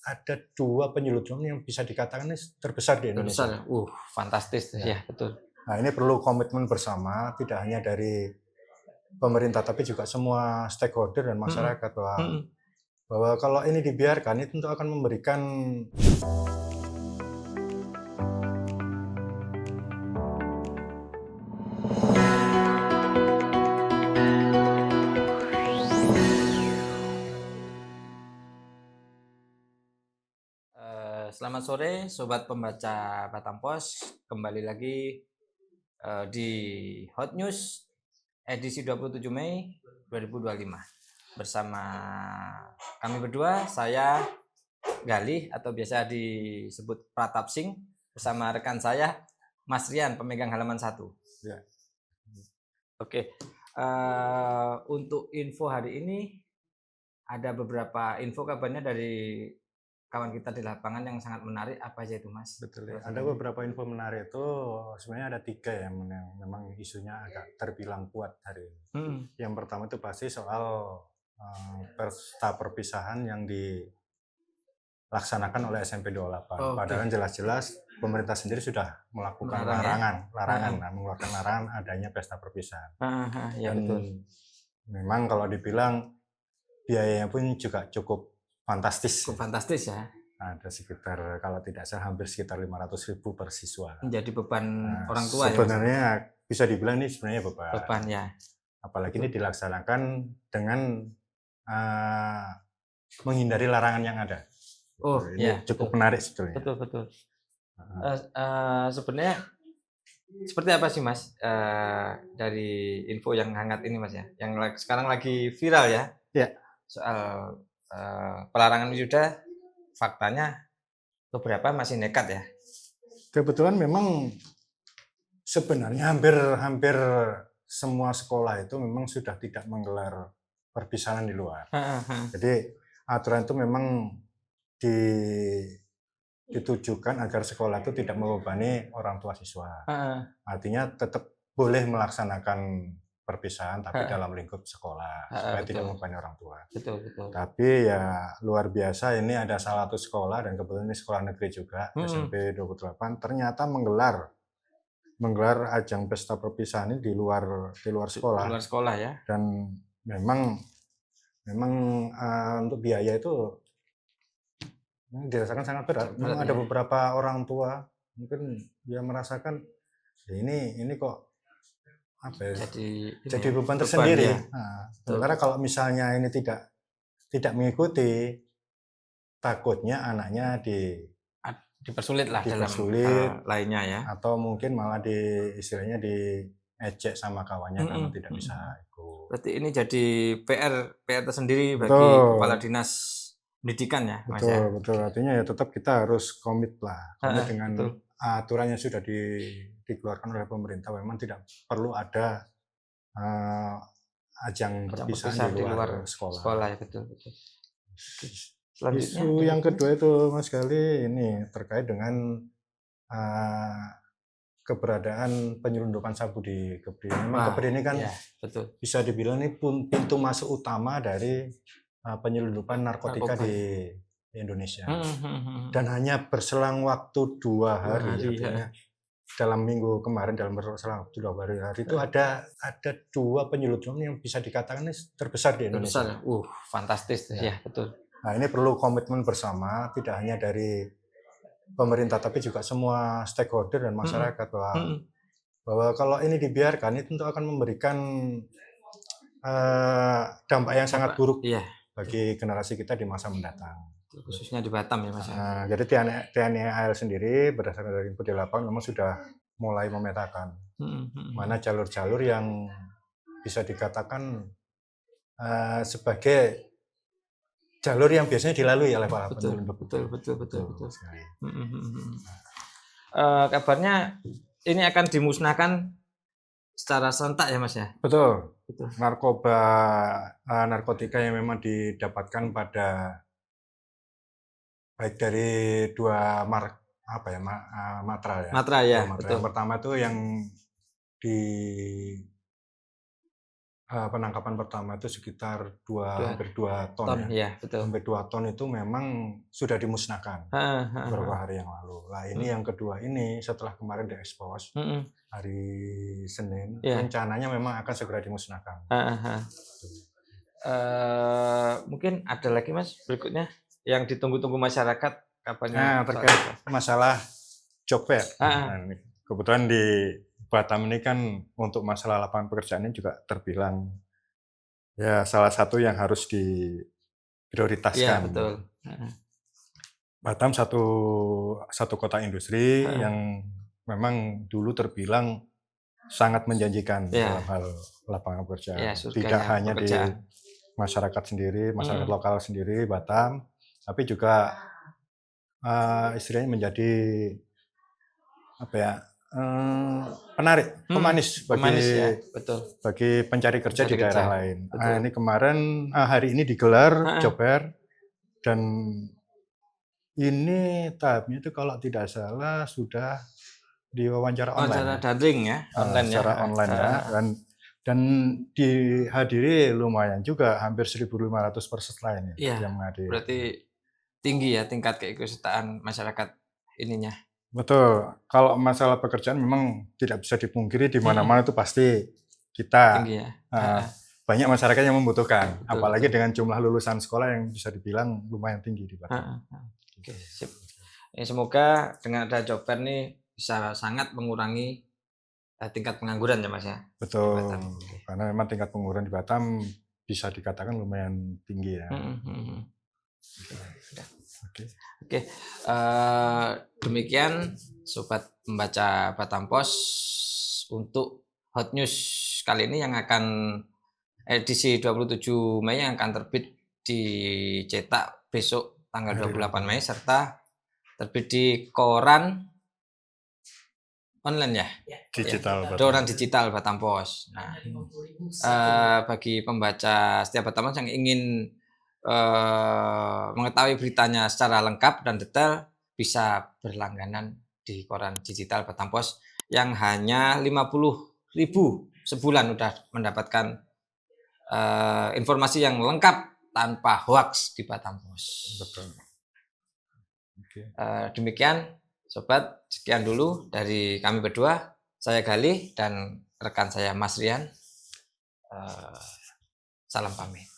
ada 2 penyelundupan yang bisa dikatakan ini terbesar di Indonesia. Terbesar, fantastis ya, betul. Nah, ini perlu komitmen bersama, tidak hanya dari pemerintah tapi juga semua stakeholder dan masyarakat bahwa kalau ini dibiarkan itu tentu akan memberikan Selamat sore Sobat Pembaca Batam Pos, kembali lagi di Hot News edisi 27 Mei 2025 bersama kami berdua, saya Galih atau biasa disebut Pratap Singh bersama rekan saya Mas Rian, pemegang halaman 1. Ya. Oke, untuk info hari ini ada beberapa info kabarnya dari kawan kita di lapangan yang sangat menarik. Apa aja itu, Mas? Betul ya. Ada beberapa info menarik itu, sebenarnya ada 3 yang memang isunya agak terbilang kuat hari ini. Yang pertama itu pasti soal pesta perpisahan yang dilaksanakan oleh SMP 28. Padahal jelas-jelas pemerintah sendiri sudah melakukan mengeluarkan larangan adanya pesta perpisahan. Ya, dan betul. Memang kalau dibilang biayanya pun juga cukup fantastis. Cukup fantastis ya. Ada sekitar, kalau tidak salah hampir sekitar 500.000 per siswa. Menjadi beban orang tua sebenarnya ya. Bisa dibilang ini sebenarnya beban ya. Apalagi ini dilaksanakan dengan menghindari larangan yang ada. Ini cukup menarik sebetulnya. Betul. Sebenarnya seperti apa sih, Mas, dari info yang hangat ini, Mas ya, yang sekarang lagi viral ya? Ya. Soal pelarangan wisuda, faktanya beberapa masih nekat ya. Kebetulan memang sebenarnya hampir semua sekolah itu memang sudah tidak menggelar perpisahan di luar. Jadi aturan itu memang ditujukan agar sekolah itu tidak membebani orang tua siswa. Artinya tetap boleh melaksanakan perpisahan tapi dalam lingkup sekolah supaya tidak membebani orang tua. Betul. Tapi ya luar biasa, ini ada salah satu sekolah dan kebetulan ini sekolah negeri juga, SMP 28, ternyata menggelar ajang pesta perpisahan ini di luar sekolah. Di luar sekolah ya. Dan memang untuk biaya itu dirasakan sangat berat. Memang ada beberapa orang tua mungkin dia merasakan ini kok apa ya, jadi beban tersendiri. Ya. Sementara kalau misalnya ini tidak mengikuti, takutnya anaknya dipersulit lah dalam hal lainnya ya, atau mungkin malah istilahnya diejek sama kawannya karena tidak bisa ikut. Berarti ini jadi PR tersendiri bagi kepala dinas pendidikan ya, Mas ya. Betul. Artinya ya tetap kita harus komit dengan aturan yang sudah dikeluarkan oleh pemerintah. Memang tidak perlu ada ajang perpisahan di luar sekolah ya, betul. Isu yang kedua itu, Mas Gali, ini terkait dengan keberadaan penyelundupan sabu di Kebri. Memang Kebri ini kan bisa dibilang ini pintu masuk utama dari penyelundupan narkotika di Indonesia. Dan hanya berselang waktu 2 hari, artinya dalam minggu kemarin, dalam berselang 2 hari itu ada 2 penyelundupan yang bisa dikatakan ini terbesar di Indonesia. Fantastis ya, betul. Nah, ini perlu komitmen bersama, tidak hanya dari pemerintah tapi juga semua stakeholder dan masyarakat bahwa kalau ini dibiarkan itu tentu akan memberikan dampak yang sangat buruk bagi generasi kita di masa mendatang. Khususnya di Batam ya, Mas. Jadi TNI AL sendiri berdasarkan dari info di lapangan memang sudah mulai memetakan mana jalur-jalur yang bisa dikatakan sebagai jalur yang biasanya dilalui oleh para penyelundup. Betul. Kabarnya ini akan dimusnahkan secara serentak ya, Mas ya. Betul. Narkotika yang memang didapatkan pada baik dari 2 matra ya. Matra ya. Yang pertama itu yang di penangkapan pertama itu sekitar hampir 2 ton ya. Ya, betul. Hampir 2 ton itu memang sudah dimusnahkan beberapa hari yang lalu. Nah ini yang kedua ini setelah kemarin diekspos hari Senin, rencananya memang akan segera dimusnahkan. Mungkin ada lagi Mas berikutnya yang ditunggu-tunggu masyarakat kapannya? Nah, terkait masalah job fair. Nah, kebetulan di Batam ini kan untuk masalah lapangan pekerjaan ini juga terbilang ya salah satu yang harus diprioritaskan. Ya, betul. Batam satu kota industri yang memang dulu terbilang sangat menjanjikan dalam hal lapangan pekerjaan. Tidak hanya di masyarakat sendiri, masyarakat lokal sendiri Batam, tapi juga istilahnya menjadi apa ya? Penarik, pemanis bagi pencari kerja di daerah lain. Ini kemarin hari ini digelar job fair dan ini tahapnya itu kalau tidak salah sudah diwawancara online. Wawancara daring ya, online secara online ya. Dan dihadiri lumayan juga, hampir 1.500 peserta ini yang menghadiri. Berarti tinggi ya tingkat keikutsertaan masyarakat ininya. Betul. Kalau masalah pekerjaan memang tidak bisa dipungkiri, di mana-mana itu pasti kita tinggi ya. Banyak masyarakat yang membutuhkan, apalagi dengan jumlah lulusan sekolah yang bisa dibilang lumayan tinggi di Batam. Oke, sip. Semoga dengan ada job fair nih bisa sangat mengurangi tingkat pengangguran ya Mas ya. Betul. Karena memang tingkat pengangguran di Batam bisa dikatakan lumayan tinggi ya. Oke. Demikian sobat pembaca Batam Pos untuk hot news kali ini yang akan edisi 27 Mei yang akan terbit dicetak besok tanggal 28 Mei serta terbit di koran online ya. Digital. Koran digital Batam Pos. Nah, bagi pembaca setiap Batam Pos yang ingin mengetahui beritanya secara lengkap dan detail bisa berlangganan di koran digital Batam Pos yang hanya 50.000 sebulan udah mendapatkan informasi yang lengkap tanpa hoax di Batam Pos. Betul. Demikian sobat, sekian dulu dari kami berdua, saya Galih dan rekan saya Mas Rian. Salam pamit.